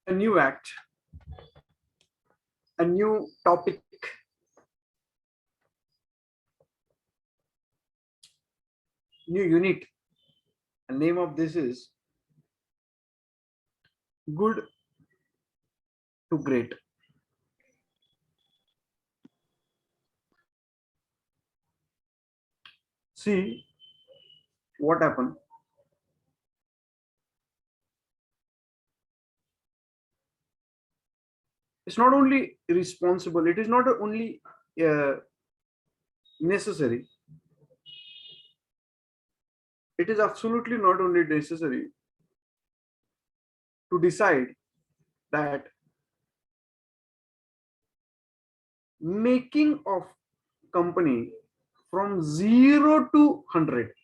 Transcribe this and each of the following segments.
a new act, a new topic, new unit. The name of this is Good to Great. See what happened. It's not only responsible, it is not only uh, necessary, it is absolutely not only necessary to decide that making of company from 0 to 100,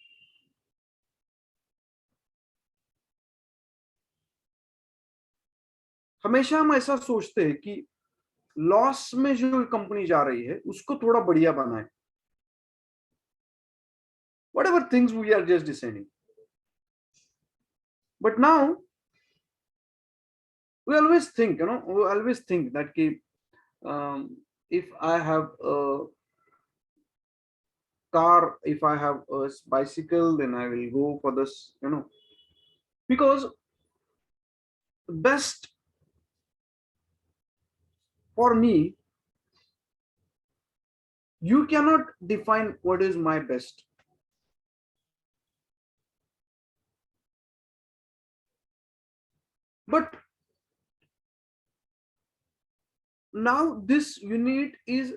हमेशा हम ऐसा सोचते हैं कि loss में जो company जा रही है उसको थोड़ा बढ़िया बनाए, whatever things we are just deciding. But now we always think, that if I have a car, if I have a bicycle, then I will go for this, because best for me, you cannot define what is my best. But now this unit is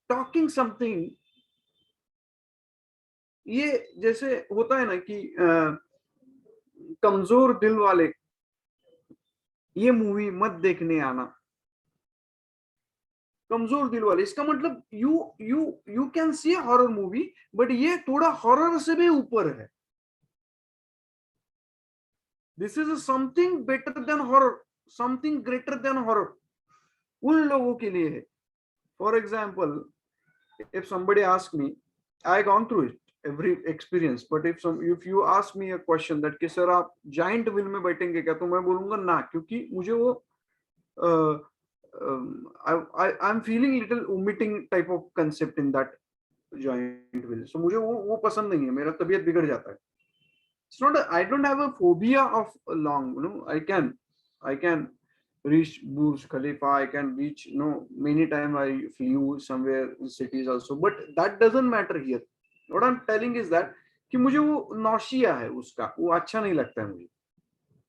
talking something. ये जैसे होता है ना कि कमजोर दिल वाले ये मूवी मत देखने आना, कमजोर दिल वाले, इसका मतलब you can see horror movie, but ये थोड़ा हॉरर से भी ऊपर है. This is something better than horror, something greater than horror. उन लोगों के लिए है. For example, if somebody asks me, I gone through it every experience, but if you ask me a question that कि सर आप giant wheel में बैठेंगे क्या, तो मैं बोलूंगा ना, क्योंकि मुझे वो I'm feeling little vomiting type of concept in that giant wheel, so मुझे वो पसंद नहीं है, मेरा तबीयत बिगड़ जाता है. It's not I don't have a phobia of long, I can reach Burj Khalifa, I can reach, many times I flew somewhere in cities also, but that doesn't matter here. What I'm telling is that कि मुझे वो nausea है उसका, वो अच्छा नहीं लगता है मुझे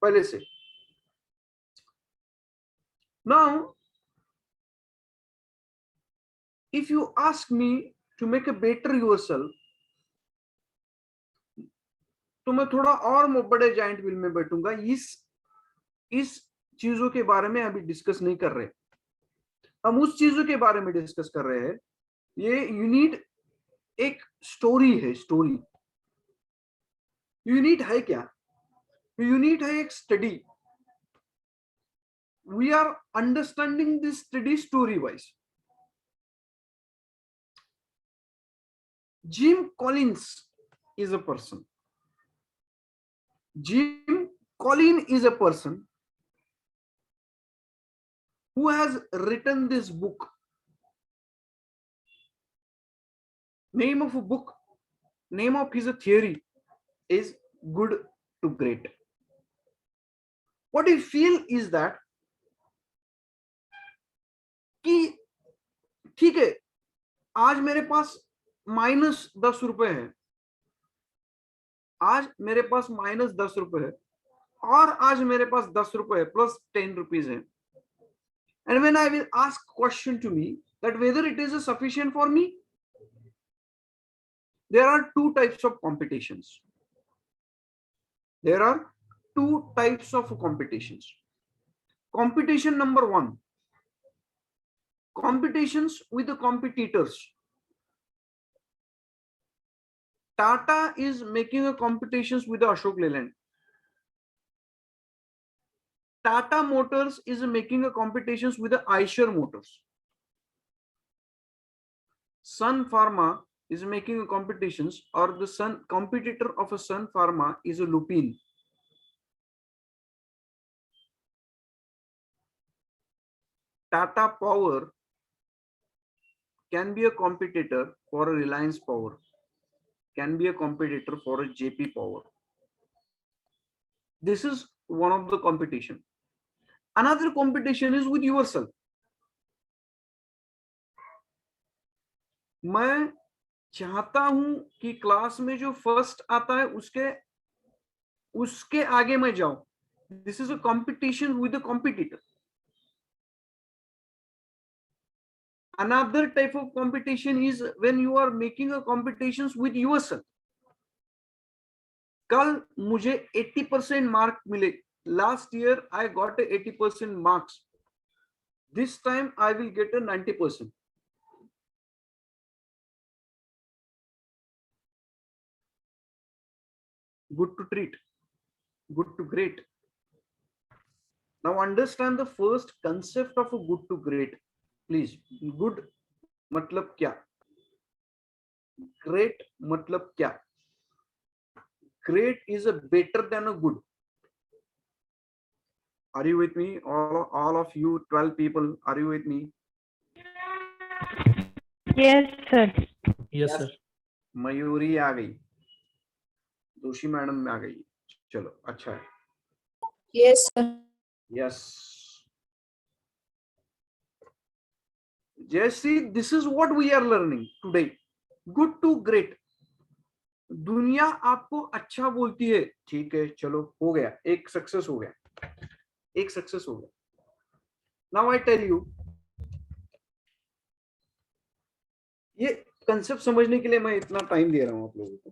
पहले से. Now if you ask me to make a better yourself, तो मैं थोड़ा और बड़े जाइंट व्हील में बैठूंगा. इस चीजों के बारे में अभी डिस्कस नहीं कर रहे, हम उस चीजों के बारे में डिस्कस कर रहे हैं. ये यूनिट एक स्टोरी है. स्टोरी यूनिट है क्या? यूनिट है एक study. We are understanding this study story wise. Jim Collins is a person. Jim Collins is a person who has written this book. Name of a book, name of his theory is Good to Great. What I feel is that कि ठीक है, आज मेरे पास -10 रुपए है, आज मेरे पास -10 रुपए है, और आज मेरे पास 10 रुपए प्लस 10 रुपीज है. And when I will ask question to me that whether it is sufficient for me, there are two types of competitions. There are two types of competitions. Competition number one, competitions with the competitors. Tata is making a competitions with the Ashok Leyland. Tata Motors is making a competitions with the Eicher Motors. Sun Pharma is making a competitions, or the Sun competitor of a Sun Pharma is a Lupin. Tata Power can be a competitor for a Reliance Power, can be a competitor for a JP Power. This is one of the competition. Another competition is with yourself. मैं चाहता हूं कि class में जो first आता है उसके उसके आगे मैं जाऊं. This is a competition with a competitor. Another type of competition is when you are making a competitions with yourself. कल मुझे 80% मार्क मिले. Last year I got a 80% marks. This time I will get a 90%. Good to treat, good to great. Now understand the first concept of a good to great. Please, good मतलब क्या, great मतलब क्या. Great is a better than a good. Are you with me? All of you 12 people, are you with me? Yes, sir. Yes, sir. Mayuri आ गई, Joshi madam आ गई. चलो अच्छा है. Yes, sir. Yes. Jayashree, this is what we are learning today. Good to great. दुनिया आपको अच्छा बोलती है, ठीक है चलो हो गया, एक सक्सेस हो गया, एक सक्सेस हो गया. नाउ आई टेल यू, ये कंसेप्ट समझने के लिए मैं इतना टाइम दे रहा हूं आप लोगों को.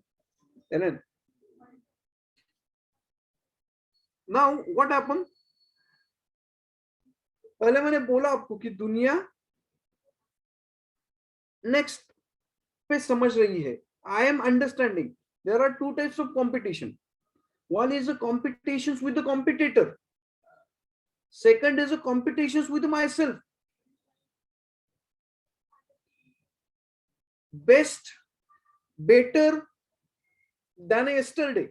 नाउ व्हाट हैपन, पहले मैंने बोला आपको कि दुनिया नेक्स्ट पे समझ रही है. I am understanding there are two types of competition. One is a competitions with the competitor. Second is a competitions with myself. Best, better than yesterday.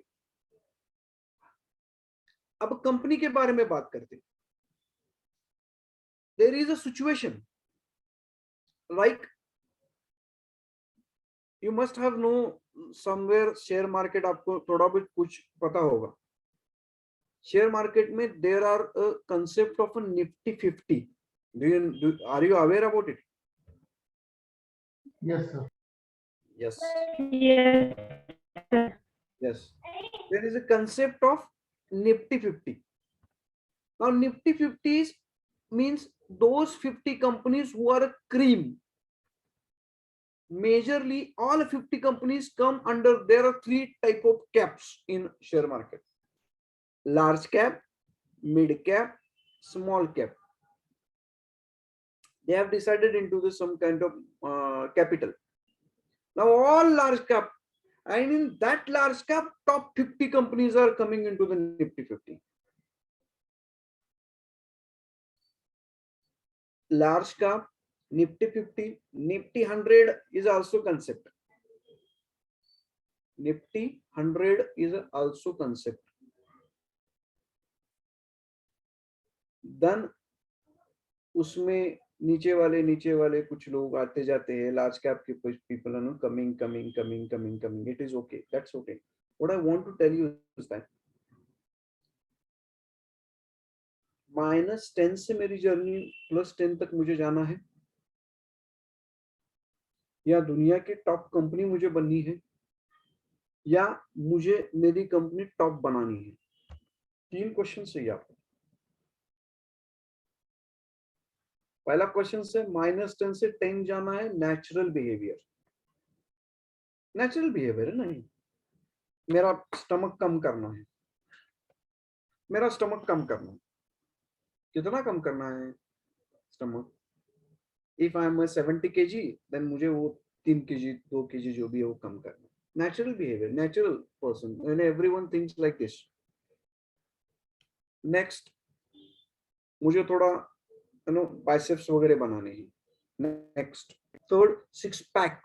अब कंपनी के बारे में बात करते. There is a situation like you must have know somewhere share market, आपको थोड़ा बहुत कुछ पता होगा. Share market में there are a concept of a Nifty 50. Are you aware about it? Yes, sir. Yes. Yes, sir. Yes. There is a concept of Nifty 50. Now Nifty 50 means those 50 companies who are a cream. Majorly all 50 companies come under, there are three type of caps in share market: large cap, mid cap, small cap. They have decided into this some kind of capital. Now all large cap, and in that large cap top 50 companies are coming into the Nifty 50. Large cap, Nifty 50, Nifty 100 is also concept. Nifty 100 is also concept. Then उसमें नीचे वाले कुछ लोग आते जाते हैं. Large cap के कुछ people are coming. It is okay. That's okay. What I want to tell you is that -10 से मेरी जर्नी +10 तक मुझे जाना है, या दुनिया की टॉप कंपनी मुझे बननी है, या मुझे मेरी कंपनी टॉप बनानी है. 3 क्वेश्चन है आपको. पहला क्वेश्चन से -10 से 10 जाना है, नेचुरल बिहेवियर. नेचुरल बिहेवियर है नहीं, मेरा स्टमक कम करना है, मेरा स्टमक कम करना है. कितना कम करना है stomach? If I am 70 kg, then मुझे वो 3 kg 2 kg जो भी है वो कम करना है. Natural behaviour, natural person, and everyone thinks like this. Next, मुझे थोड़ा बाइसेप्स वगैरह बनाने हैं. Next, third, 6 pack.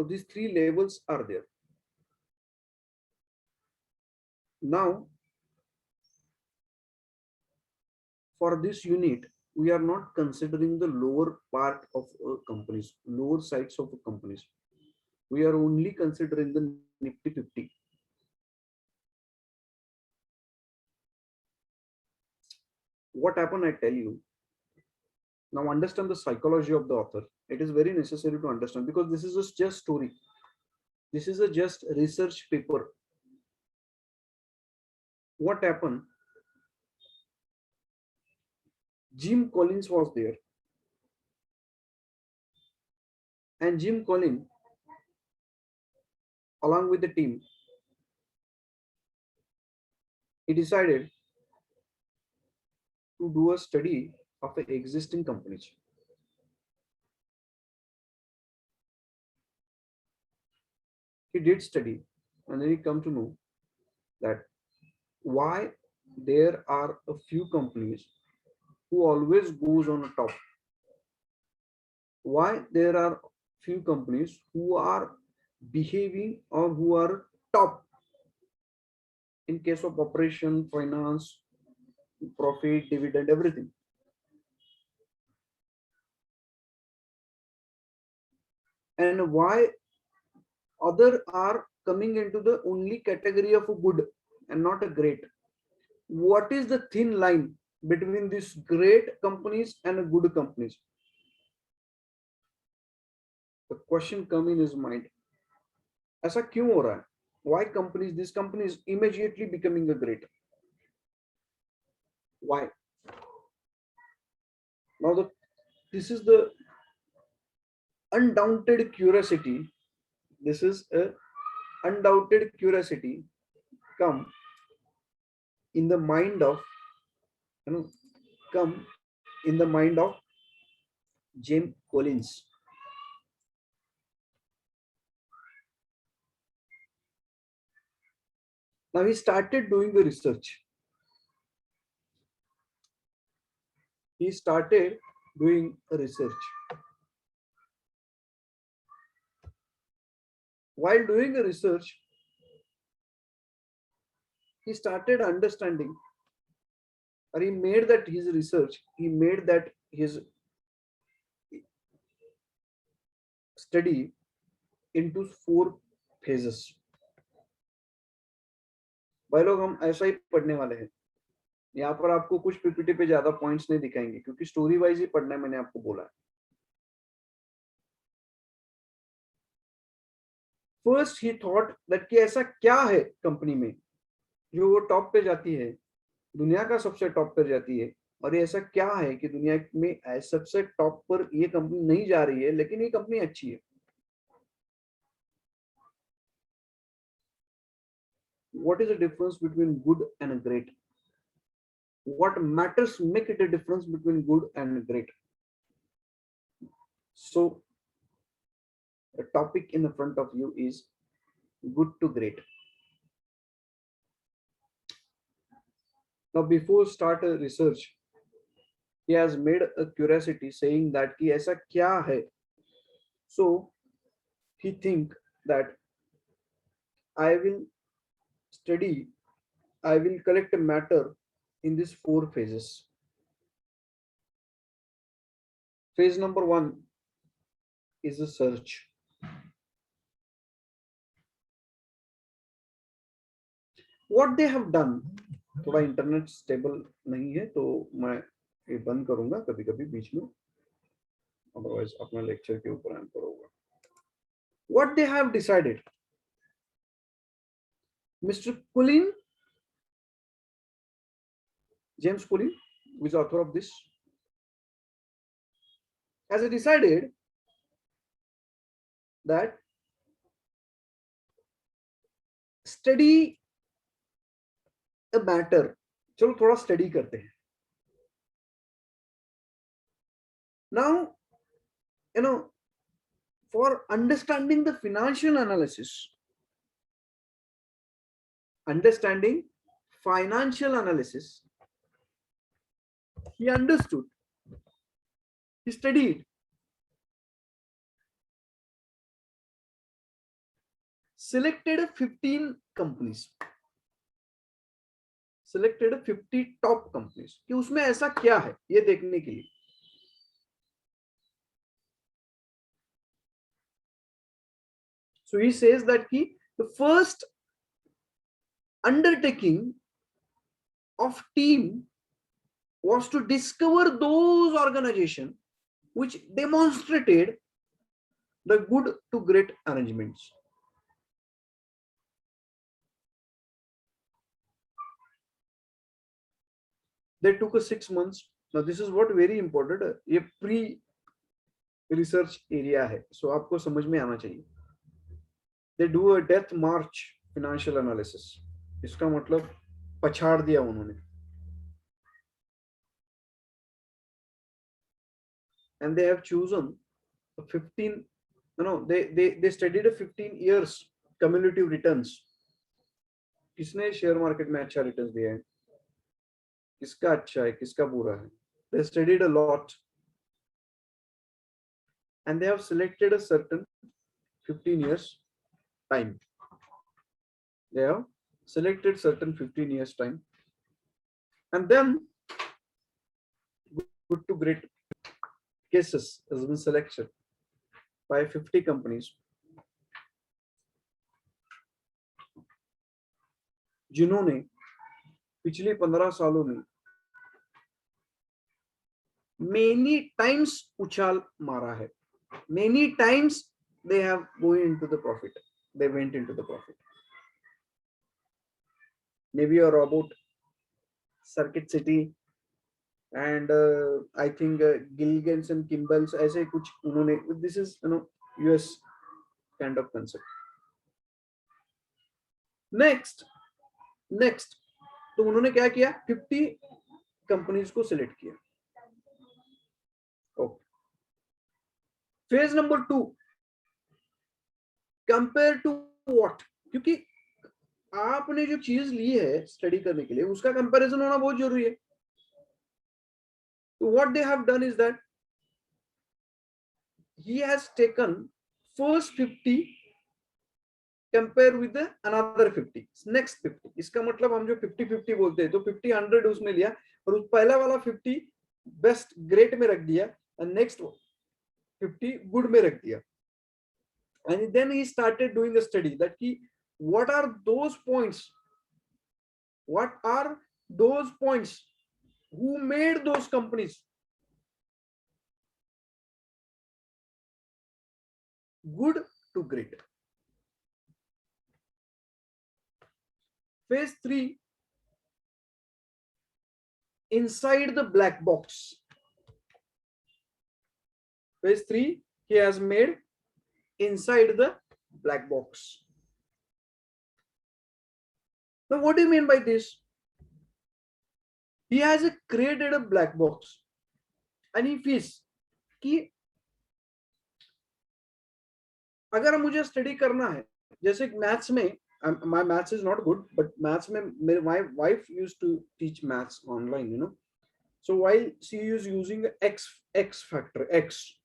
These 3 levels are there. Now, for this unit, we are not considering the lower part of companies, lower sides of companies. We are only considering the Nifty 50. What happened, I tell you. Now understand the psychology of the author. It is very necessary to understand because this is a just story. This is a just research paper. What happened? Jim Collins was there. And Jim Collins, along with the team, he decided to do a study of existing companies. He did study, and then he come to know that why there are a few companies who always goes on the top. Why there are few companies who are behaving or who are top in case of operation, finance, profit, dividend, everything. And why other are coming into the only category of a good and not a great. What is the thin line between these great companies and good companies? The question come in his mind. ऐसा क्यों हो रहा है? Why companies, these companies immediately becoming a great? Why? Now this is the undoubted curiosity. This is a undoubted curiosity come in the mind of, come in the mind of Jim Collins. Now he started doing the research. He started doing a research. While doing a research, he started understanding, or he made that his research, he made that his study into 4 phases. भाई लोग हम ऐसा ही पढ़ने वाले हैं. यहाँ पर आपको कुछ पीपीटी पे ज्यादा पॉइंट्स नहीं दिखाएंगे क्योंकि स्टोरी वाइज ही पढ़ना है, मैंने आपको बोला है. फर्स्ट ही थॉट दैट कि ऐसा क्या है कंपनी में जो वो टॉप पे जाती है, दुनिया का सबसे टॉप पर जाती है, और ये ऐसा क्या है कि दुनिया में सबसे टॉप पर ये कंपनी नहीं जा रही है लेकिन ये कंपनी अच्छी है. What is the difference between good and great? What matters make it a difference between good and great? So the topic in the front of you is good to great. Now before start a research, he has made a curiosity saying that कि ऐसा क्या है. So he think that I will study, I will collect a matter in these 4 phases. Phase number 1 is a search. What they have done, थोड़ा internet stable नहीं है तो मैं ये बंद करूंगा कभी कभी बीच में, अदरवाइज अपना लेक्चर के ऊपर एंकर होगा. What they have decided, Mr. Collins, James Collins, who is the author of this, has decided that study a matter. चलो थोड़ा स्टडी करते हैं. Now, for understanding the financial analysis, he understood, he studied, selected 15 companies. selected 50 top companies कि उसमें ऐसा क्या है ये देखने के लिए. So he says that the first undertaking of team was to discover those organizations which demonstrated the good to great arrangements. They took 6 months. Now this is what very important. ये pre research area है, so आपको समझ में आना चाहिए. They do a death march financial analysis. इसका मतलब पछाड़ दिया उन्होंने. And they have chosen 15. No, they studied a 15 years cumulative returns. किसने शेयर मार्केट में अच्छा रिटर्न्स दिया है, किसका अच्छा है, किसका बुरा है. They studied a lot and they have selected a certain 15 years time. They have selected certain 15 years time, and then good to great cases has been selected by 50 companies जिन्होंने पिछले 15 सालों में many times उछाल मारा है. Many times they have going into the profit. They went into the profit. Maybe a robot, Circuit City, and I think Gilgens and Kimball's ऐसे कुछ उन्होंने. This is US kind of concept. Next तो उन्होंने क्या किया, 50 companies को select किया. Okay. Phase number 2, compare to what, क्योंकि आपने जो चीज ली है स्टडी करने के लिए उसका कंपैरिजन होना बहुत जरूरी है. तो what they have done is that he has taken first 50 compare with another 50, next 50. इसका मतलब हम जो 50-50 बोलते हैं तो 50-100 उसमें लिया और उस पहला वाला 50 बेस्ट ग्रेट में रख दिया और नेक्स्ट 50 गुड में रख दिया. And then he started doing a study that what are those points who made those companies good to great. Phase 3, inside the black box. Phase 3, he has made inside the black box. Now what do you mean by this? He has created a black box and he feels कि अगर मुझे study करना है, जैसे maths में, my maths is not good, but maths में my wife used to teach maths online, so while she is using x factor x,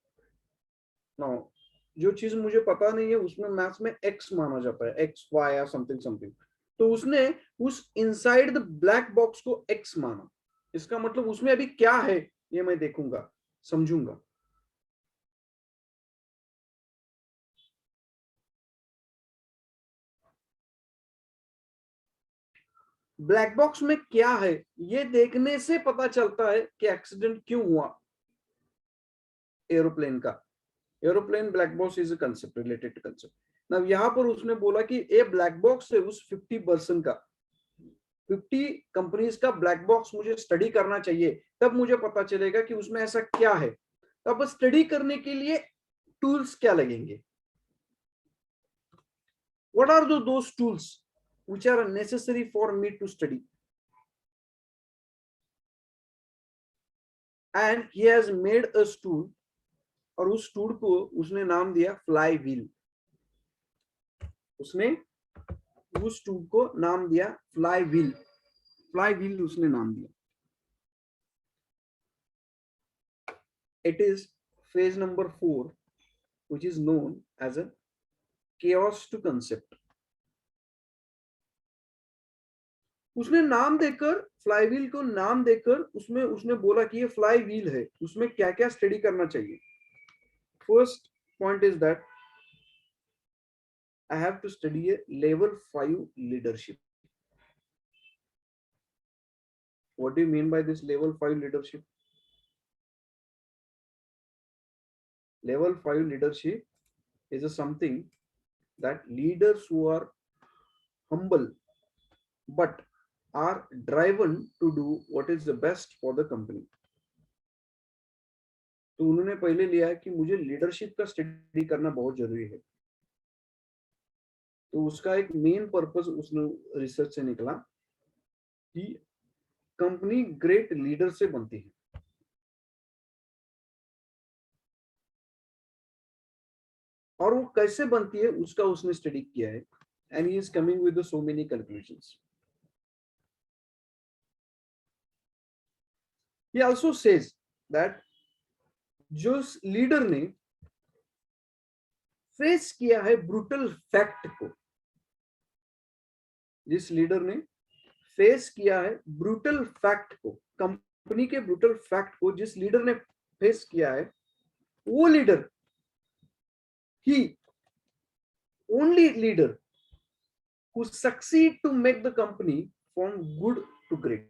now जो चीज मुझे पता नहीं है उसमें मैथ्स में x माना जाता है, x y या समथिंग, तो उसने उस इनसाइड द ब्लैक बॉक्स को x माना. इसका मतलब उसमें अभी क्या है ये मैं देखूंगा, समझूंगा. ब्लैक बॉक्स में क्या है ये देखने से पता चलता है कि एक्सीडेंट क्यों हुआ एरोप्लेन का. Aeroplane black box is a concept, related concept. ना यहाँ पर उसने बोला कि ये ब्लैक बॉक्स है उस 50% का, 50 कंपनीज का ब्लैक बॉक्स मुझे स्टडी करना चाहिए, तब मुझे पता चलेगा कि उसमें ऐसा क्या है. अब स्टडी करने के लिए टूल्स क्या लगेंगे, what are those tools which are necessary for me to study. And he has made a stool और उस टूल को उसने नाम दिया फ्लाई व्हील. उसने उस टूल को नाम दिया फ्लाई व्हील उसने नाम दिया. It is phase number 4 which is known as a chaos to concept. उसने नाम देकर, फ्लाईव्हील को नाम देकर उसमें उसने बोला कि ये फ्लाई व्हील है, उसमें क्या क्या स्टडी करना चाहिए. First point is that I have to study a level 5 leadership. What do you mean by this level 5 leadership? Level 5 leadership is something that leaders who are humble but are driven to do what is the best for the company. तो उन्होंने पहले लिया है कि मुझे leadership का study करना बहुत जरूरी है. तो उसका एक मेन पर्पस उसने रिसर्च से निकला कि कंपनी ग्रेट लीडर से बनती है. और वो कैसे बनती है उसका उसने स्टडी किया है. And he is coming with so many calculations. He also says that जो लीडर ने फेस किया है ब्रूटल फैक्ट को, जिस लीडर ने फेस किया है ब्रूटल फैक्ट को, कंपनी के ब्रूटल फैक्ट को जिस लीडर ने फेस किया है, वो leader he only leader who succeed to make the company from good to great.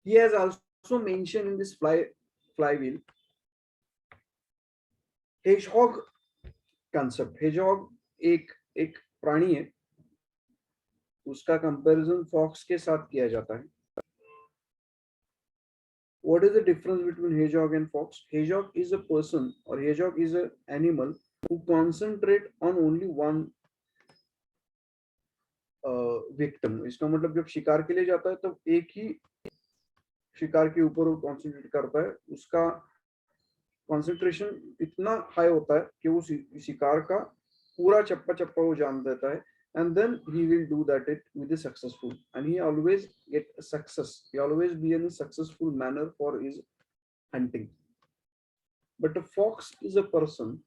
He has also mentioned in this flywheel hedgehog concept. Hedgehog एक प्राणी है, उसका कंपैरिजन फॉक्स के साथ किया जाता है. What is the difference between hedgehog and fox? Hedgehog is a person or hedgehog is an animal who concentrate on only one victim. इसका मतलब जब शिकार के लिए जाता है तब एक ही शिकार के ऊपर वो कॉन्सेंट्रेट करता है. उसका कॉन्सेंट्रेशन इतना हाई होता है कि वो शिकार का पूरा चप्पा चप्पा वो जान देता है. And then he will do that it with a successful, and he always get success. He always be in a successful manner for his hunting. But a fox is a person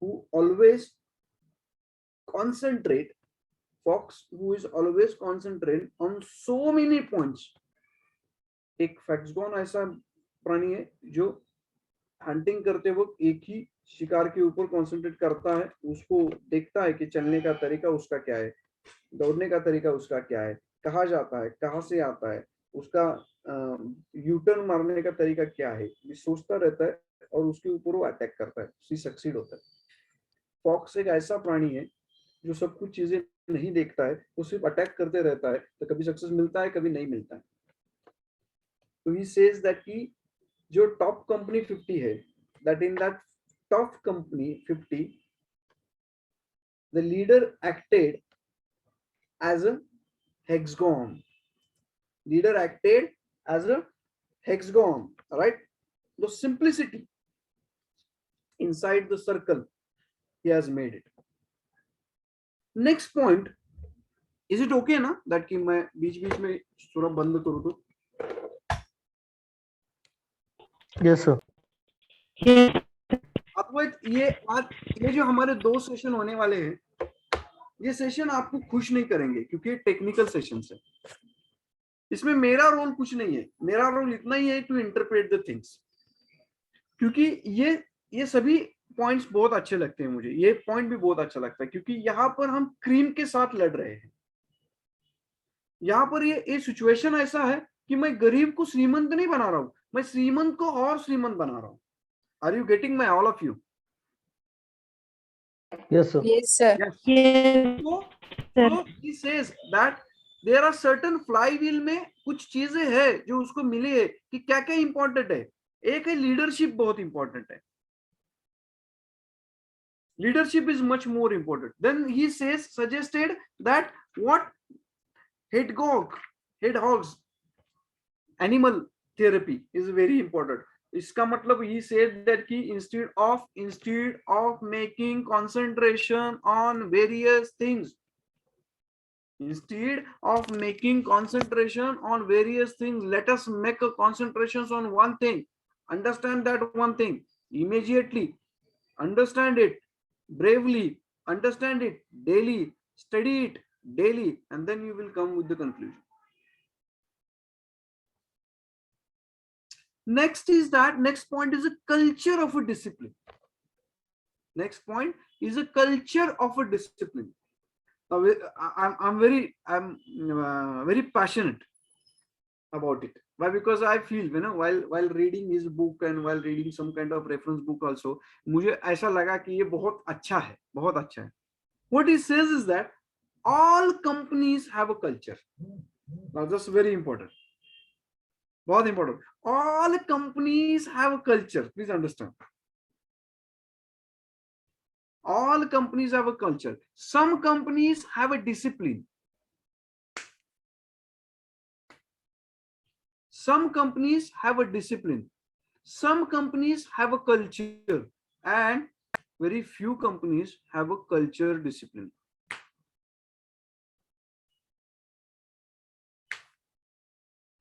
who always concentrate. Fox who is always concentrate on so many points. एक फैक्सगॉन ऐसा प्राणी है जो hunting करते वक्त एक ही शिकार के ऊपर कंसंट्रेट करता है. उसको देखता है कि चलने का तरीका उसका क्या है, दौड़ने का तरीका उसका क्या है, कहाँ जाता है, कहाँ से आता है, उसका यूटर्न मारने का तरीका क्या है, ये सोचता रहता है और उसके ऊपर वो अटैक करता है. उससे सक्सीड होता है. फॉक्स एक ऐसा प्राणी है जो सब कुछ चीजें नहीं देखता है, वो सिर्फ अटैक करते रहता है. तो कभी सक्सेस मिलता है, कभी नहीं मिलता है. तो ही सेज दैट कि जो टॉप कंपनी 50 है, that in that top company 50 the leader acted as a hexagon. Leader acted as a hexagon, right? The simplicity inside the circle he has made it. Next point, is it okay ना that कि मैं बीच बीच में थोड़ा बंद करूँ तो? Yes sir. Yes. अद्वैत, ये जो हमारे 2 सेशन होने वाले हैं, ये सेशन आपको खुश नहीं करेंगे क्योंकि टेक्निकल सेशन है. इसमें मेरा रोल कुछ नहीं है. मेरा रोल इतना ही है टू इंटरप्रेट द थिंग्स. क्योंकि ये सभी पॉइंट्स बहुत अच्छे लगते हैं मुझे. ये पॉइंट भी बहुत अच्छा लगता है क्योंकि यहाँ पर हम क्रीम के साथ लड़ रहे हैं. यहाँ पर ये सिचुएशन ऐसा है कि मैं गरीब को श्रीमंत नहीं बना रहा हूं, मैं श्रीमंत को और श्रीमंत बना रहा हूं. Are you getting my all of you? Yes sir. Yes, sir. Yes. So he says that there are certain flywheel में कुछ चीजें हैं जो उसको मिली है कि क्या क्या इंपॉर्टेंट है. एक है लीडरशिप, बहुत इंपॉर्टेंट है. Leadership is much more important. Then he suggested that what hedgehogs animal therapy is very important. इसका मतलब he said that कि instead of making concentration on various things, let us make a concentration on one thing. Understand that one thing immediately, understand it bravely, understand it daily, study it daily, and then you will come with the conclusion. Next point is a culture of a discipline. Next point is a culture of a discipline. Now, I'm very passionate about it. Why? Because I feel, while reading his book and while reading some kind of reference book also, मुझे ऐसा लगा कि ये बहुत अच्छा है, बहुत अच्छा है. What he says is that all companies have a culture. Now that's very important. बहुत important. All companies have a culture. Please understand. All companies have a culture. Some companies have a discipline. Some companies have a discipline. Some companies have a culture, and very few companies have a culture discipline.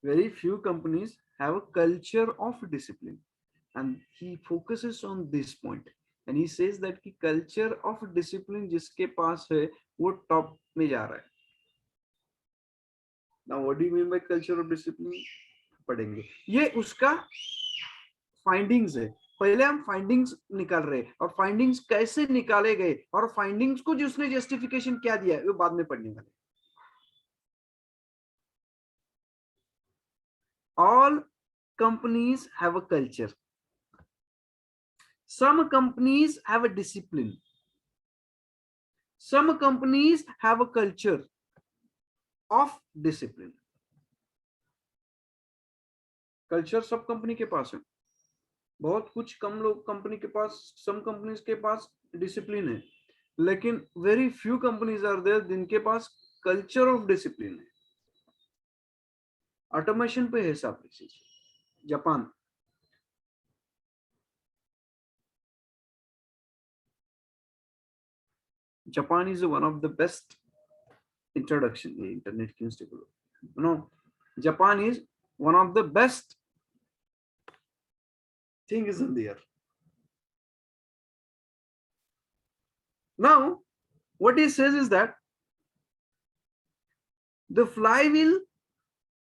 Very few companies have a culture of discipline, and he focuses on this point. And he says that कि culture of discipline जिसके पास है वो top में जा रहा है. Now what do you mean by culture of discipline? पढ़ेंगे. ये उसका findings है. पहले हम फाइंडिंग्स निकाल रहे हैं, और फाइंडिंग्स कैसे निकाले गए और फाइंडिंग्स को जिसने जस्टिफिकेशन क्या दिया है वो बाद में पढ़ने वाले. All companies have a culture. Some companies have a discipline. Some companies have a culture of discipline. Culture सब कंपनी के पास है. बहुत कुछ कम लोग कंपनी के पास, some companies के पास डिसिप्लिन है, लेकिन very few companies are there जिनके पास culture of discipline है. ऑटोमेशन पे है सब चीज. Japan, Japan is one of the best introduction in internet क्यों stable. Japan is one of the best things in there. Now, what he says is that the flywheel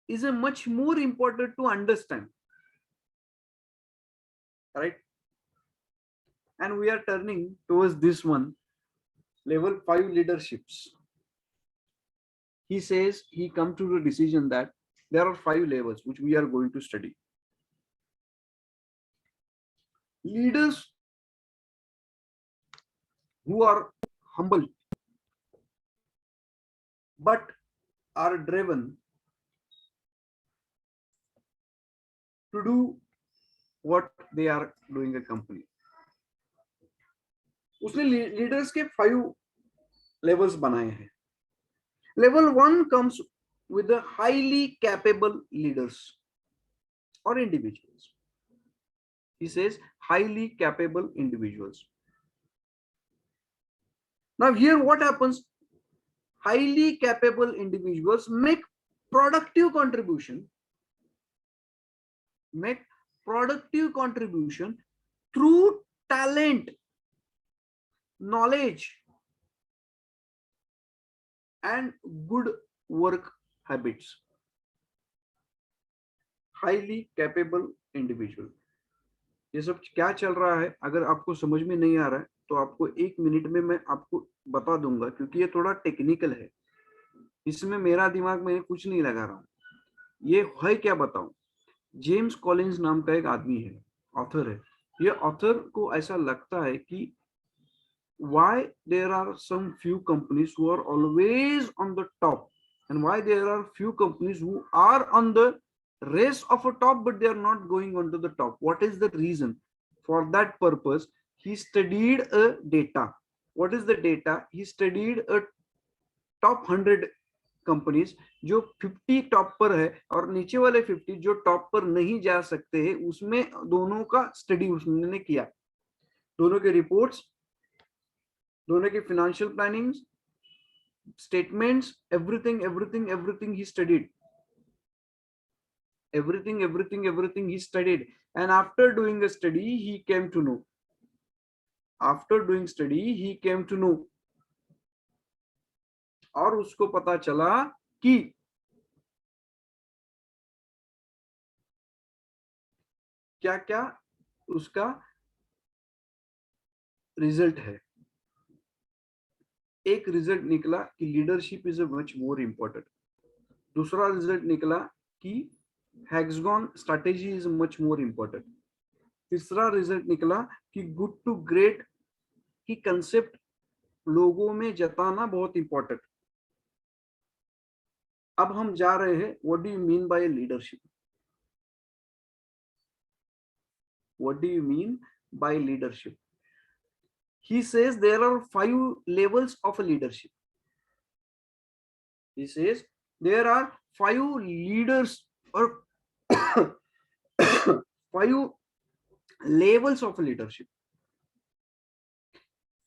is a much more important to understand, right? And we are turning towards this one, level 5 leaderships. He says he come to the decision that there are 5 levels which we are going to study. Leaders who are humble but are driven to do what they are doing a company. उसने leaders के 5 levels बनाए हैं. Level 1 comes with the highly capable leaders or individuals. He says highly capable individuals. Now here what happens? Highly capable individuals make productive contribution through talent, knowledge, and good work habits. Highly capable individual. ये सब क्या चल रहा है, अगर आपको समझ में नहीं आ रहा है तो आपको 1 मिनट में मैं आपको बता दूंगा, क्योंकि ये थोड़ा टेक्निकल है. इसमें मेरा दिमाग में कुछ नहीं लगा रहा हूं. ये है क्या बताऊं. जेम्स कॉलिंस नाम का एक आदमी है, ऑथर है. ये ऑथर को ऐसा लगता है कि why there are some few companies who are always on the top, and why there are few companies who are on the race of a top but they are not going onto the top. What is the reason? For that purpose he studied a data. What is the data? He studied a top 100 companies जो 50 top पर है और नीचे वाले 50 जो top पर नहीं जा सकते हैं, उसमें दोनों का स्टडी उसने किया. दोनों के रिपोर्ट्स, दोनों के financial plannings, statements, everything he studied. Everything he studied. And after doing a study he came to know और उसको पता चला कि क्या क्या उसका रिजल्ट है। एक रिजल्ट निकला कि leadership is a much more important. दूसरा रिजल्ट निकला कि hexagon strategy is much more important. तीसरा रिजल्ट निकला कि गुड टू ग्रेट की कंसेप्ट लोगों में जताना बहुत इंपॉर्टेंट। अब हम जा रहे हैं what do you mean by leadership. What do you mean by leadership? He says there are 5 levels of leadership. He says there are 5 leaders or 5 levels of leadership.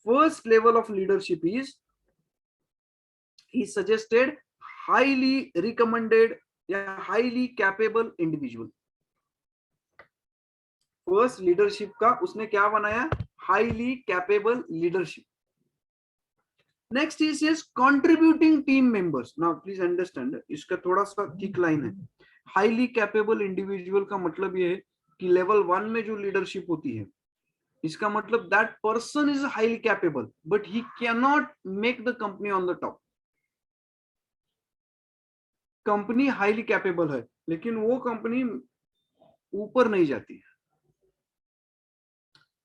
First level of leadership is, he suggested, highly recommended या highly capable individual. First leadership का उसने क्या बनाया? Highly capable leadership. Next he says contributing team members. Now please understand, इसका थोड़ा सा thick line है। Highly capable individual का मतलब ये है कि लेवल 1 में जो लीडरशिप होती है, इसका मतलब that person is highly capable but he cannot make the company on the top. Company highly capable है लेकिन वो कंपनी ऊपर नहीं जाती है,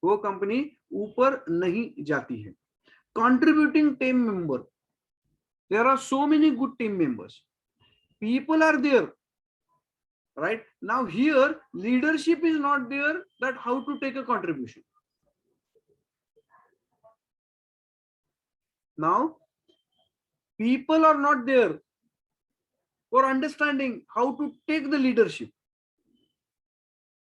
वो कंपनी ऊपर नहीं जाती है। Contributing team member, there are so many good team members, people are there, right? Now here leadership is not there, that how to take a contribution. Now people are not there for understanding how to take the leadership.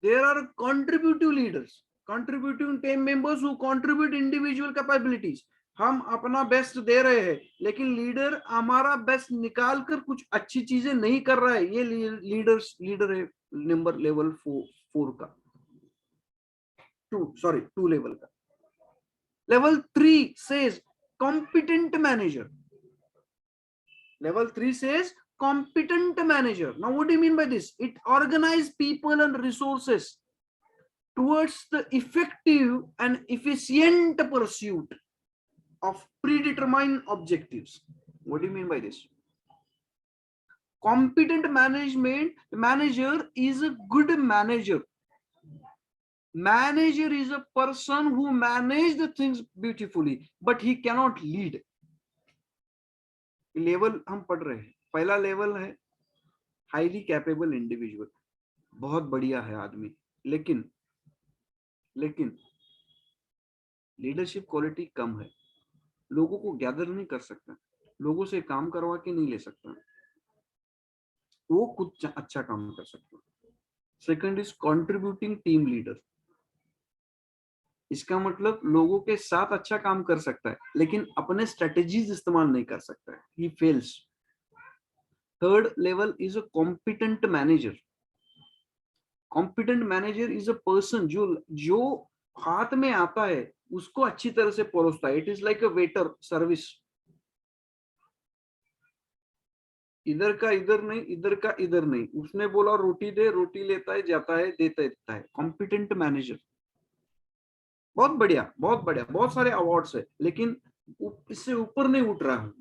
There are contributive leaders, contributing team members who contribute individual capabilities. हम अपना best दे रहे हैं लेकिन leader हमारा best निकाल कर कुछ अच्छी चीजें नहीं कर रहा है, ये लीडर है नंबर लेवल 4 का, 2 लेवल का। Level 3 says competent manager. Level 3 says competent manager. Now what do you mean by this? It organizes people and resources towards the effective and efficient pursuit of predetermined objectives. What do you mean by this? Competent manager is a good manager. Manager is a person who manages the things beautifully, but he cannot lead. Level हम पढ़ रहे हैं, पहला level है highly capable individual, बहुत बढ़िया है आदमी, लेकिन लीडरशिप क्वालिटी कम है, लोगों को गैदर नहीं कर सकता, लोगों से काम करवा के नहीं ले सकता, वो कुछ अच्छा काम कर सकता। Second is contributing team leader, इसका मतलब लोगों के साथ अच्छा काम कर सकता है लेकिन अपने स्ट्रेटेजीज इस्तेमाल नहीं कर सकता है, he fails. Third level is a competent manager. Competent manager is a person जो हाथ में आता है उसको अच्छी तरह से परोसता है। It is like a waiter service, इधर का इधर नहीं, इधर का इधर नहीं, उसने बोला रोटी दे, रोटी लेता है, जाता है, देता है। कॉम्पिटेंट मैनेजर बहुत बढ़िया, बहुत बढ़िया, बहुत सारे अवार्ड्स है लेकिन इससे ऊपर नहीं उठ रहा हूं।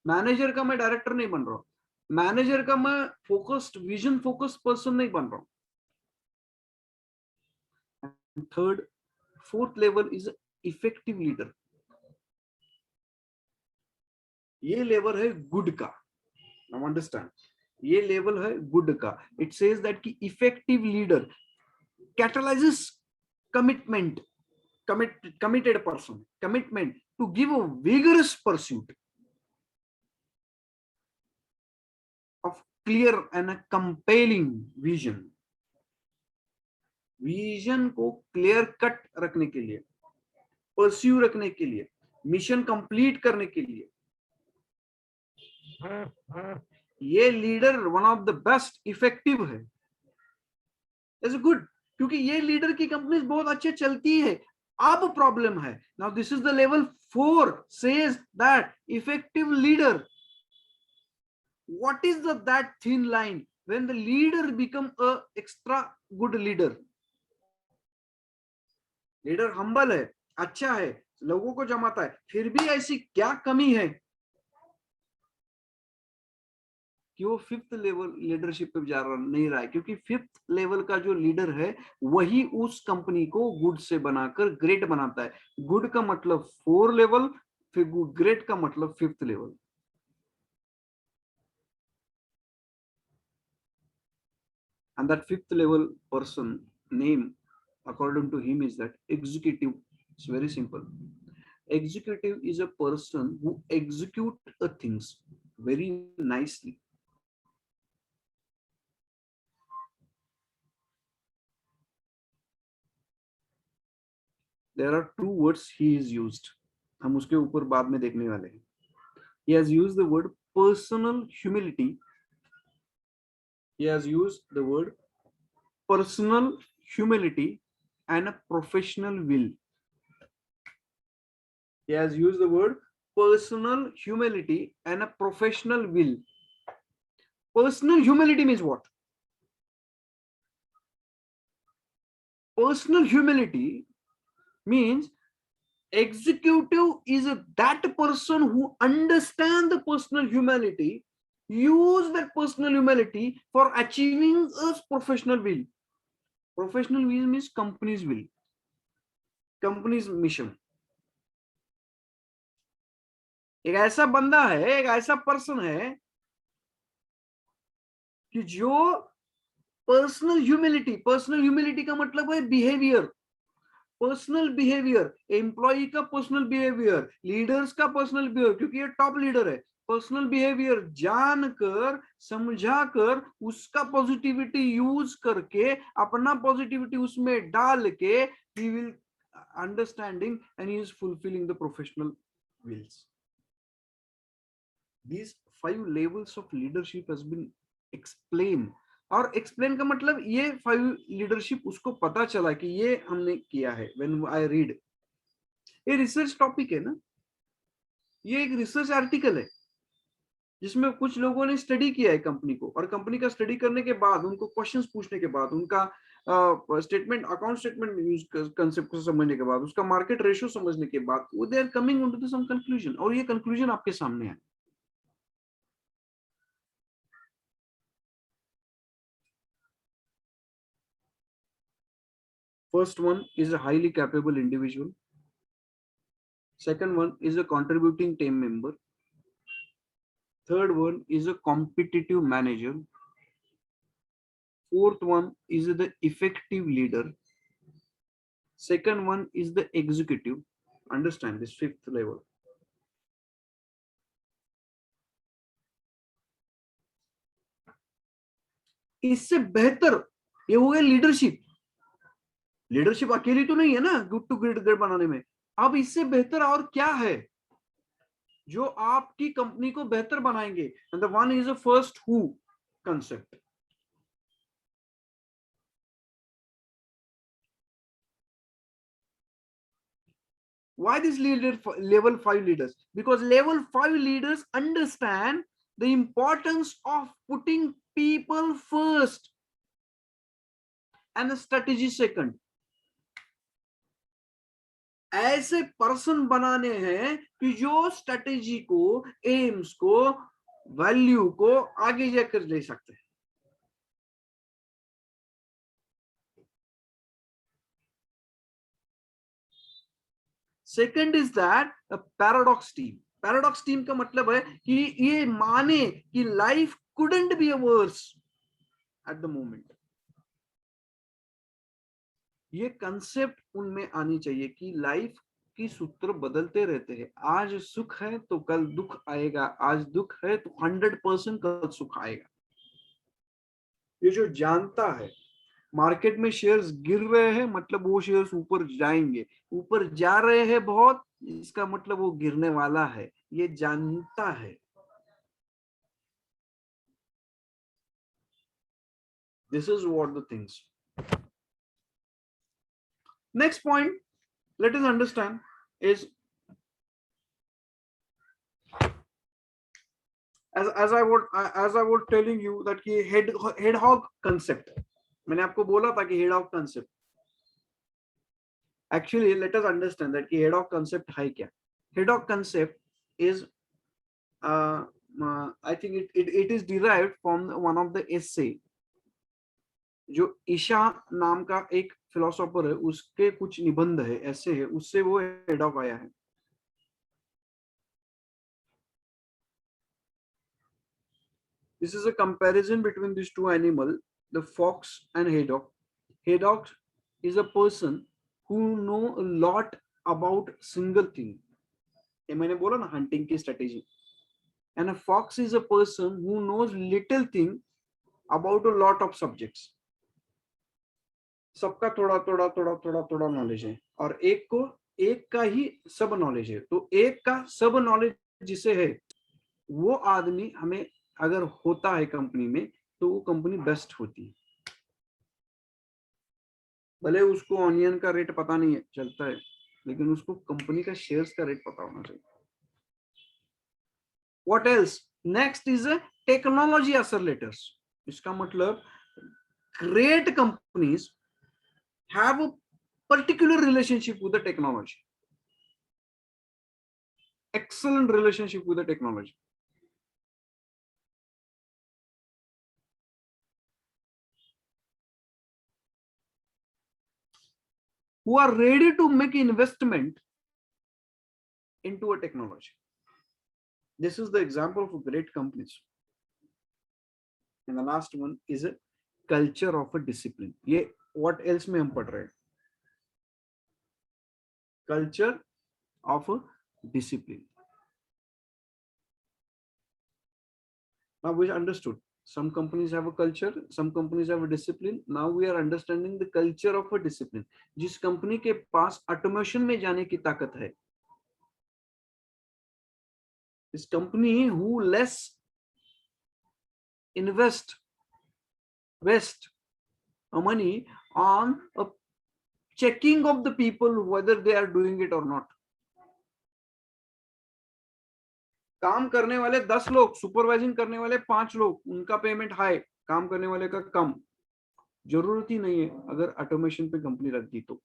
मैनेजर का मैं डायरेक्टर नहीं बन रहा हूं, मैनेजर का मैं फोकस्ड विजन फोकस्ड पर्सन नहीं बन रहा हूं। Third fourth level is effective leader, ये लेवल है गुड का। नाउ अंडरस्टैंड, ये लेवल है गुड का। इट सेज दैट कि effective leader कैटलाइजेस committed person, commitment to give a vigorous pursuit of clear and a compelling vision. Vision को clear cut रखने के लिए, परस्यू रखने के लिए, मिशन कंप्लीट करने के लिए, ये leader one of the best effective है। इट्स गुड, क्योंकि ये लीडर की कंपनी बहुत अच्छे चलती है, अब प्रॉब्लम है. Now this is the level 4 says that effective leader. What is that thin line when the leader become a extra good leader? Leader humble है, अच्छा है, लोगों को जमाता है, फिर भी ऐसी क्या कमी है कि वो 5th लेवल लीडरशिप पे जा रहा नहीं रहा है? क्योंकि 5th लेवल का जो लीडर है वही उस कंपनी को गुड से बनाकर ग्रेट बनाता है. गुड का मतलब 4 लेवल, फिर ग्रेट का मतलब 5th level. And that 5th level person name according to him is that executive. It's very simple. Executive is a person who execute things very nicely. There are 2 words he is used. हम उसके ऊपर बाद में देखने वाले हैं. He has used the word personal humility. He has used the word personal humility and a professional will. He has used the word personal humility and a professional will. Personal humility means what? Personal humility means executive is that person who understands the personal humility, use that personal humility for achieving a professional will. Professional will means company's will, company's mission. एक ऐसा बंदा है, एक ऐसा person है कि जो personal humility का मतलब है बिहेवियर, पर्सनल बिहेवियर, एम्प्लॉई का पर्सनल बिहेवियर, लीडर्स का पर्सनल बिहेवियर, क्योंकि ये टॉप लीडर है. पर्सनल बिहेवियर जानकर समझाकर उसका पॉजिटिविटी यूज करके अपना पॉजिटिविटी उसमें डाल के ही will understanding and he is fulfilling the professional wills. These 5 levels of leadership has been explained. और एक्सप्लेन का मतलब ये 5 लीडरशिप उसको पता चला कि ये हमने किया है. व्हेन आई रीड, ये रिसर्च टॉपिक है ना, ये एक रिसर्च आर्टिकल है जिसमें कुछ लोगों ने स्टडी किया है कंपनी को, और कंपनी का स्टडी करने के बाद उनको क्वेश्चंस पूछने के बाद, उनका statement, account statement use concept को समझने के बाद, उसका मार्केट रेशियो समझने के बाद, वो they are coming into some conclusion, और ये कंक्लूजन आपके सामने है. First one is a highly capable individual. Second one is a contributing team member. Third one is a competitive manager. Fourth one is the effective leader. Second one is the executive. Understand this 5th level. इससे बेहतर ये हो गया leadership. Leadership अकेली तो नहीं है ना गुड टू ग्रेट बनाने में. अब इससे बेहतर और क्या है जो आपकी कंपनी को बेहतर बनाएंगे? And the one is a first who concept. Why this level 5 leaders? Because level 5 leaders understand the importance of putting people first and the strategy second. ऐसे पर्सन बनाने हैं कि जो स्ट्रेटेजी को, एम्स को, वैल्यू को आगे जाकर ले सकते हैं. Second is that paradox team. Paradox team का मतलब है कि ये माने कि life couldn't B verse at the moment. ये कंसेप्ट उनमें आनी चाहिए कि लाइफ की सूत्र बदलते रहते हैं. आज सुख है तो कल दुख आएगा, आज दुख है तो 100% कल सुख आएगा. ये जो जानता है मार्केट में शेयर्स गिर रहे हैं मतलब वो शेयर्स ऊपर जाएंगे, ऊपर जा रहे हैं बहुत, इसका मतलब वो गिरने वाला है, ये जानता है. This is what the things. Next point, let us understand is as I was telling you that कि head hog concept, मैंने आपको बोला था कि head hog concept. Actually, let us understand that कि head hog concept है क्या. Head hog concept is I think it is derived from one of the essay. जो ईशा नाम का एक फिलोसोफर है, उसके कुछ निबंध है, ऐसे है, उससे वो हेड हॉग आया है. This is a comparison between these two animals, the fox and hedgehog. Hedgehog is a person who know a lot about single thing. ये मैंने बोला ना hunting की strategy. And a fox is a person who knows little thing about a lot of subjects. सबका थोड़ा थोड़ा थोड़ा थोड़ा थोड़ा नॉलेज है और एक का ही सब नॉलेज है. तो एक का सब नॉलेज जिसे है वो आदमी हमें अगर होता है कंपनी में तो वो कंपनी बेस्ट होती है. भले उसको ऑनियन का रेट पता नहीं है चलता है, लेकिन उसको कंपनी का शेयर्स का रेट पता होना चाहिए. What else? Next is technology accelerators. इसका मतलब great companies have a particular relationship with the technology, excellent relationship with the technology. Who are ready to make investment into a technology. This is the example of great companies. And the last one is a culture of a discipline. ये what else में हम पढ़ रहे हैं? Culture of a discipline. Now we understood. Some companies have a culture, some companies have a discipline. Now we are understanding the culture of a discipline. जिस company के पास automation में जाने की ताकत है, this company who less invest money on a checking of the people whether they are doing it or not. काम करने वाले 10 लोग, सुपरवाइजिंग करने वाले 5 लोग, उनका पेमेंट हाई, काम करने वाले का कम. जरूरत ही नहीं है अगर ऑटोमेशन पे कंपनी रख दी तो.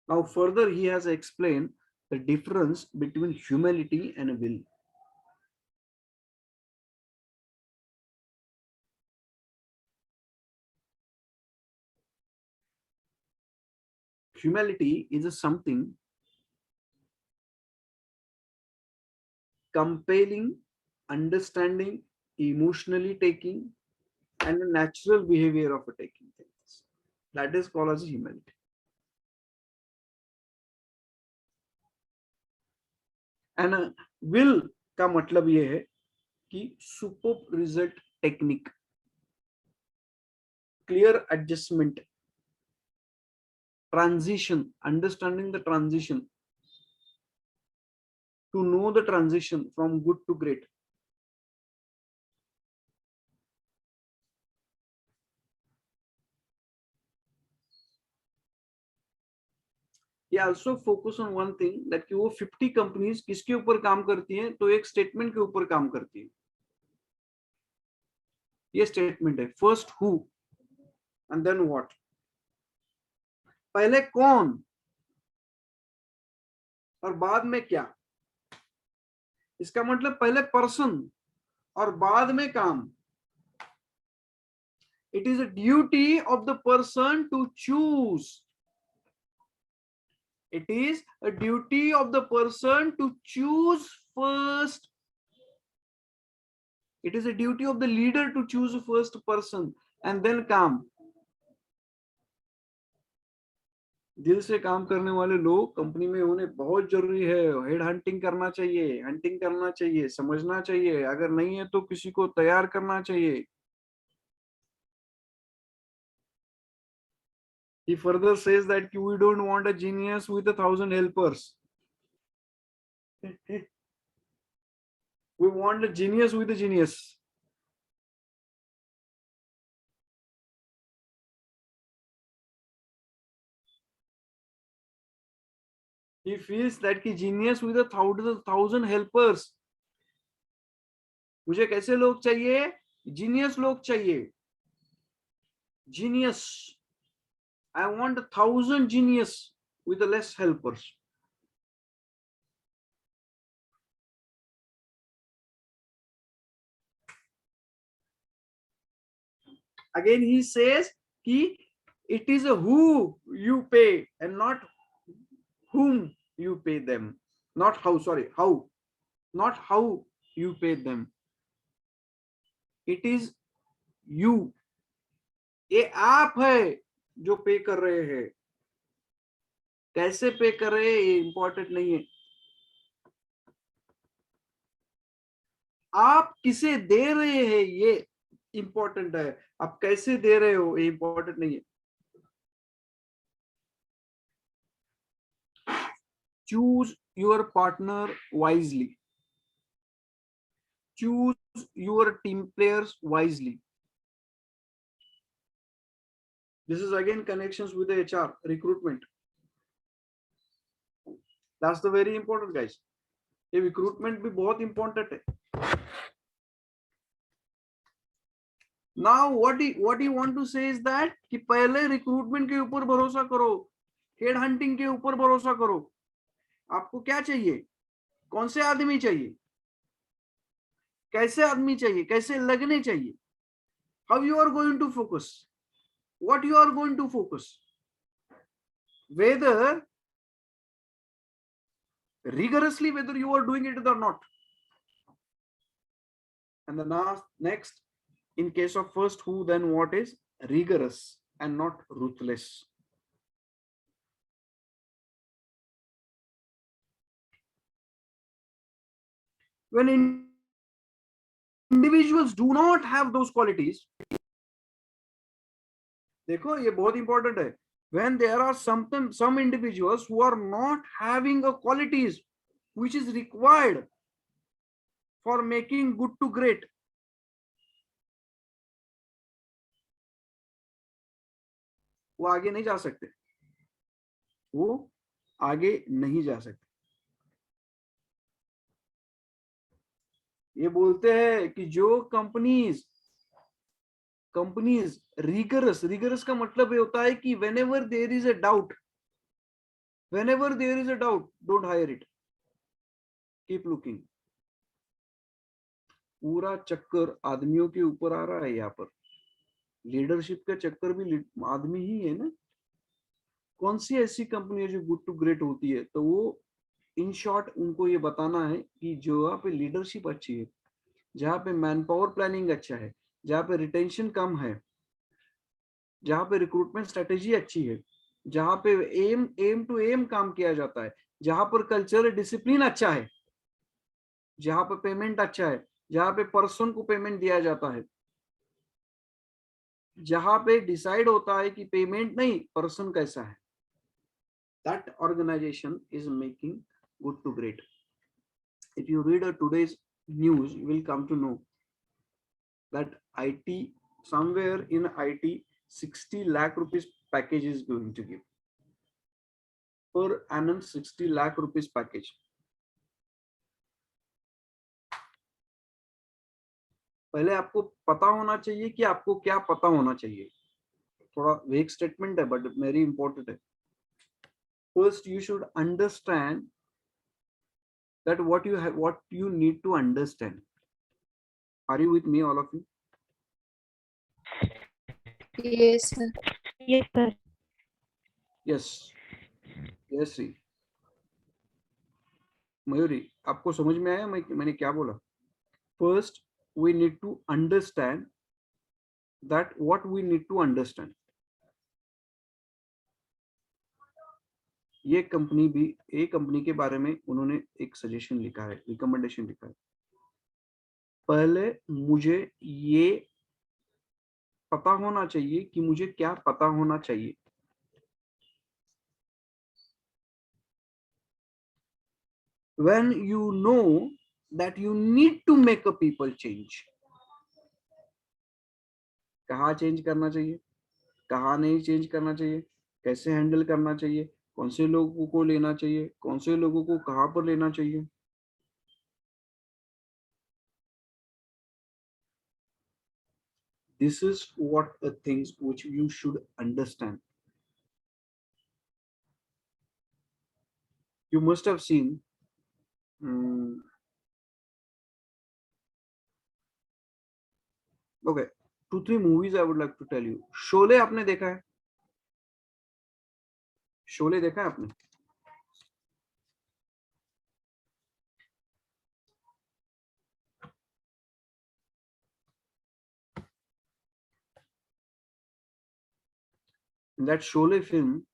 Now further he has explained the difference between humility and will. Humility is something compelling, understanding, emotionally taking, and a natural behavior of a taking things. That is called as humility. And will का मतलब ये है कि superb result technique, clear adjustment, transition, understanding the transition, to know the transition from good to great. He also focus on one thing that कि वो 50 companies किसके ऊपर काम करती हैं, तो एक स्टेटमेंट के ऊपर काम करती है. ये स्टेटमेंट है, first who and then what. पहले कौन और बाद में क्या. इसका मतलब पहले पर्सन और बाद में काम. It is a duty of the person to choose. It is a duty of the person to choose first. It is a duty of the leader to choose first person and then काम. दिल से काम करने वाले लोग company में होने बहुत जरूरी है. हेड हंटिंग करना चाहिए, हंटिंग करना चाहिए, समझना चाहिए. अगर नहीं है तो किसी को तैयार करना चाहिए. He further says that we don't want a genius with 1,000 helpers. We want a genius with a genius. he feels that कि genius with a thousand helpers. मुझे कैसे लोग चाहिए? Genius लोग चाहिए. Genius. I want 1,000 genius with less helpers. Again he says कि it is a who you pay and not whom you pay them. Not how, sorry, how. Not how you pay them. It is you. ये आप है जो पे कर रहे हैं. कैसे पे कर रहे हैं ये इंपॉर्टेंट नहीं है. आप किसे दे रहे हैं ये इंपॉर्टेंट है. आप कैसे दे रहे हो ये इंपॉर्टेंट नहीं है. Choose your partner wisely. Choose your team players wisely. This is again connections with the HR recruitment. That's the very important, guys. ये recruitment भी बहुत important है. Now what you want to say is that कि पहले recruitment के ऊपर भरोसा करो, head hunting के ऊपर भरोसा करो. आपको क्या चाहिए? कौन से आदमी चाहिए? कैसे आदमी चाहिए? कैसे लगने चाहिए? How you are going to focus? What you are going to focus? Whether rigorously, whether you are doing it or not. And the next, in case of first who, then what is rigorous and not ruthless. When individuals do not have those qualities, देखो ये बहुत important है. When there are some individuals who are not having a qualities which is required for making good to great, वो आगे नहीं जा सकते. वो आगे नहीं जा सकते. ये बोलते हैं कि जो कंपनीज rigorous का मतलब ये होता है कि whenever there is a doubt, don't hire it. Keep looking. पूरा चक्कर आदमियों के ऊपर आ रहा है. यहाँ पर लीडरशिप का चक्कर भी आदमी ही है ना. कौन सी ऐसी कंपनी है जो गुड टू ग्रेट होती है? तो वो इन शॉर्ट उनको ये बताना है कि जो यहाँ पे लीडरशिप अच्छी है, जहाँ पे मैन पावर प्लानिंग अच्छा है, जहाँ पे रिटेंशन कम है, जहाँ पे रिक्रूटमेंट स्ट्रेटेजी अच्छी है, जहाँ पे एम टू एम काम किया जाता है, जहाँ पर कल्चर डिसिप्लिन अच्छा है, जहाँ पे पेमेंट अच्छा है, जहाँ पे पर्सन को पेमेंट दिया जाता है, जहाँ पे डिसाइड होता है कि पेमेंट नहीं पर्सन कैसा है, that organization is making good to great. If you read today's news, you will come to know that IT, somewhere in IT, 60 lakh rupees package is going to give. Per annum 60 lakh rupees package. पहले आपको पता होना चाहिए कि आपको क्या पता होना चाहिए. थोड़ा वेग स्टेटमेंट है बट वेरी इंपॉर्टेंट है. First you should understand that what you need to understand. Are you with me, all of you? Yes, sir. Yes, sir. Yes. Yes, Sri. Mayuri, आपको समझ में आया मैंने क्या बोला? First we need to understand that what we need to understand. ये company के बारे में उन्होंने एक सजेशन लिखा है, रिकमेंडेशन लिखा है. पहले मुझे ये पता होना चाहिए कि मुझे क्या पता होना चाहिए. When you know that you need to make a people change, कहाँ चेंज करना चाहिए, कहाँ नहीं चेंज करना चाहिए, कैसे हैंडल करना चाहिए, कौन से लोगों को लेना चाहिए, कौन से लोगों को कहाँ पर लेना चाहिए। This is what the things which you should understand. You must have seen okay, 2-3 movies I would like to tell you. Sholay आपने देखा है? शोले देखा है आपने? In that Sholay film,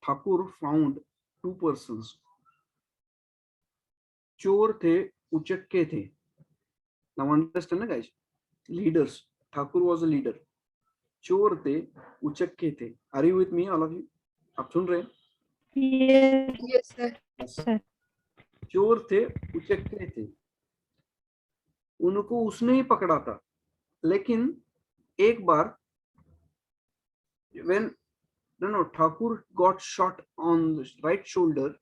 Thakur found two persons. चोर थे, उचक्के थे. Now understand, guys? Leaders. Thakur was a leader. चोर थे, उचक्के थे. Are you with me, all of you? आप सुन रहे हैं? Yes, Yes, sir. sir. चोर थे, उचक्के थे. उनको उसने ही पकड़ा था. लेकिन एक बार when Thakur got shot on the right shoulder,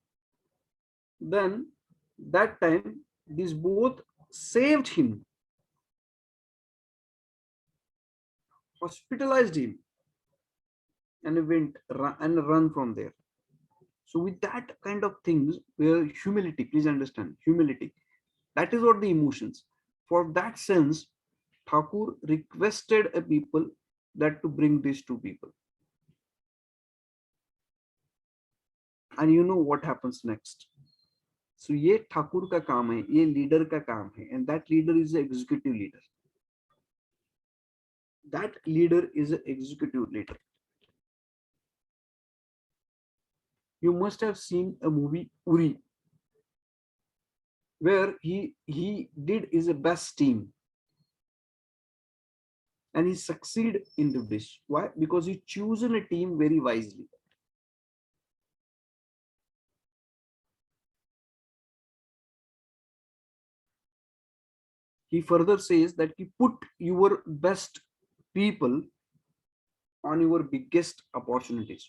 then that time these both saved him, hospitalized him, and he went and run from there. So with that kind of things, where humility, please understand, humility, that is what the emotions. For that sense, Thakur requested a people that to bring these two people. And you know what happens next. So ये ठाकुर का काम है, ये leader का काम है, and that leader is an executive leader. That leader is an executive leader. You must have seen a movie Uri, where he did his best team, and he succeed into this. Why? Because he chosen a team very wisely. He further says that you put your best people on your biggest opportunities.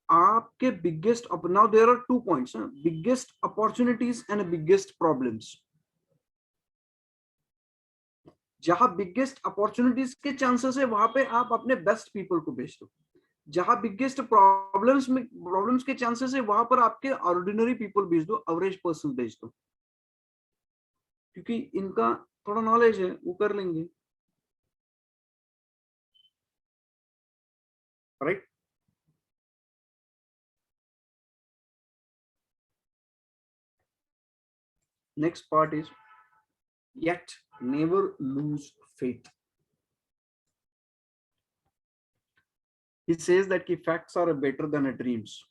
आपके biggest, now there are 2 points, biggest opportunities and biggest problems. जहां biggest opportunities के chances है, वहां पे आप अपने best people को भेज दो. जहां biggest problems के chances है, वहां पर आपके ordinary people भेज दो, average person भेज दो, क्योंकि इनका थोड़ा knowledge है, वो कर लेंगे, right? Next part is, yet never lose faith. He says that facts are better than dreams.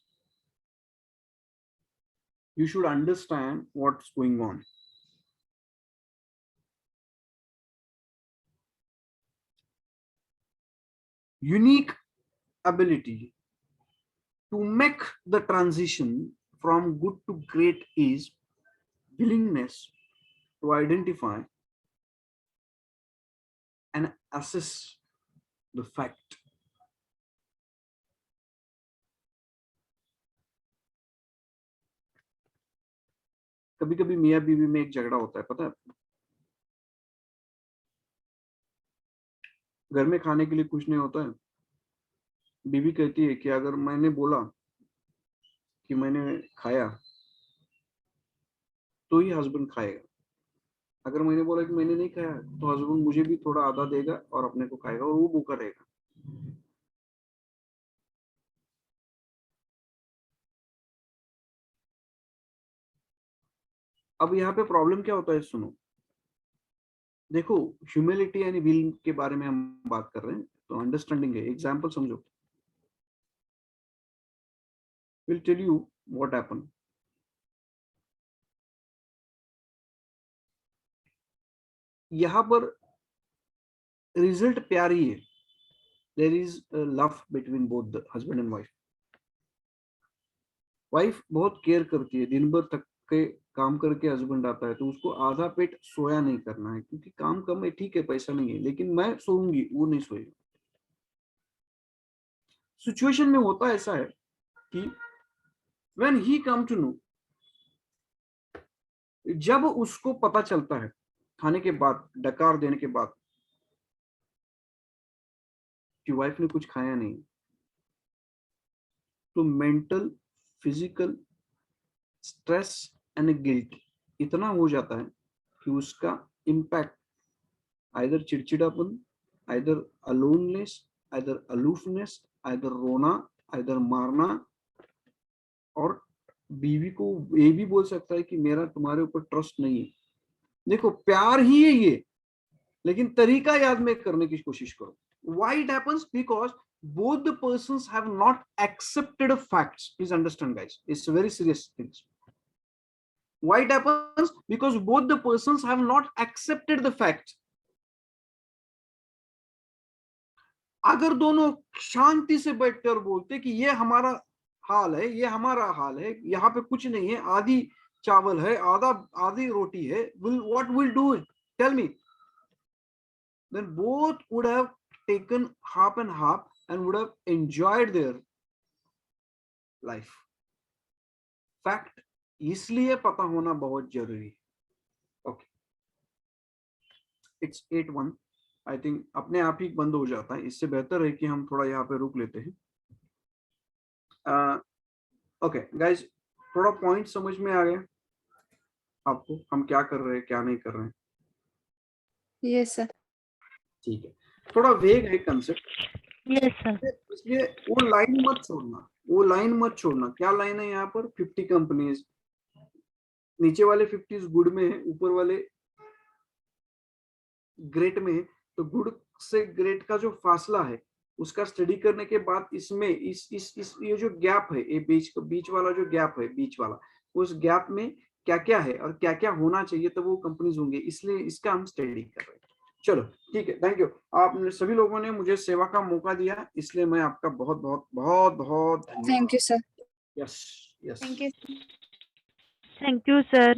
You should understand what's going on. Unique ability to make the transition from good to great is willingness to identify and assess the fact. कभी कभी मियाँ बीवी में एक झगड़ा होता है, पता है? घर में खाने के लिए कुछ नहीं होता है. बीवी कहती है कि अगर मैंने बोला कि मैंने खाया तो ही हस्बैंड खाएगा, अगर मैंने बोला कि मैंने नहीं खाया तो हस्बैंड मुझे भी थोड़ा आधा देगा और अपने को खाएगा और वो भूखा रहेगा. अब यहाँ पे प्रॉब्लम क्या होता है, सुनो. देखो, ह्यूमिलिटी यानी विल के बारे में हम बात कर रहे हैं, तो अंडरस्टैंडिंग है. एग्जांपल समझो. Will tell you what happen. यहाँ पर रिजल्ट प्यारी है. There is love between both the husband and wife. Wife बहुत केयर करती है, दिन भर थक के काम करके हस्बैंड आता है तो उसको आधा पेट सोया नहीं करना है, क्योंकि काम कम है, ठीक है, पैसा नहीं है, लेकिन मैं सोऊंगी, वो नहीं सोएगा. सिचुएशन में होता ऐसा है कि when he come to know, जब उसको पता चलता है खाने के बाद, डकार देने के बाद कि वाइफ ने कुछ खाया नहीं, तो mental, physical stress and guilt इतना हो जाता है कि उसका इम्पैक्ट आइदर चिड़चिड़ापन, either aloneness, either aloofness, either रोना, आइदर मारना, और बीवी को ये भी बोल सकता है कि मेरा तुम्हारे ऊपर ट्रस्ट नहीं है। देखो प्यार ही है ये, लेकिन तरीका याद में करने की कोशिश करो। Why it happens? Because both the persons have not accepted facts. Please understand, guys. It's very serious things. Why it happens? Because both the persons have not accepted the facts. अगर दोनों शांति से बैठकर बोलते कि ये हमारा हाल है, ये हमारा हाल है, यहाँ पे कुछ नहीं है, आधी चावल है, आधी रोटी है, what will do it? Tell me. Then both would have taken half and half and would have enjoyed their life. Fact इसलिए पता होना बहुत जरूरी है. Okay. It's 8:01. I think अपने आप ही बंद हो जाता है. इससे बेहतर है कि हम थोड़ा यहाँ पे रुक लेते हैं. Okay, guys, थोड़ा पॉइंट समझ में आ गया आपको, हम क्या कर रहे हैं, क्या नहीं कर रहे हैं? Yes, sir. ठीक है. थोड़ा वेग है कंसेप्ट, Yes, sir. इसलिए वो लाइन मत छोड़ना, वो लाइन मत छोड़ना. क्या लाइन है यहाँ पर? 50 कंपनीज, नीचे वाले 50 गुड में है, ऊपर वाले ग्रेट में है. तो गुड से ग्रेट का जो फासला है उसका स्टडी करने के बाद इसमें इस ये जो गैप है, ये बीच वाला जो गैप है, बीच वाला, उस गैप में क्या क्या है और क्या क्या होना चाहिए तो वो कंपनीज होंगे, इसलिए इसका हम स्टडी कर रहे हैं. चलो ठीक है, थैंक यू. आपने सभी लोगों ने मुझे सेवा का मौका दिया, इसलिए मैं आपका बहुत बहुत बहुत बहुत धन्यवाद. Thank you, sir. Yes yes. Thank you. Thank you, sir.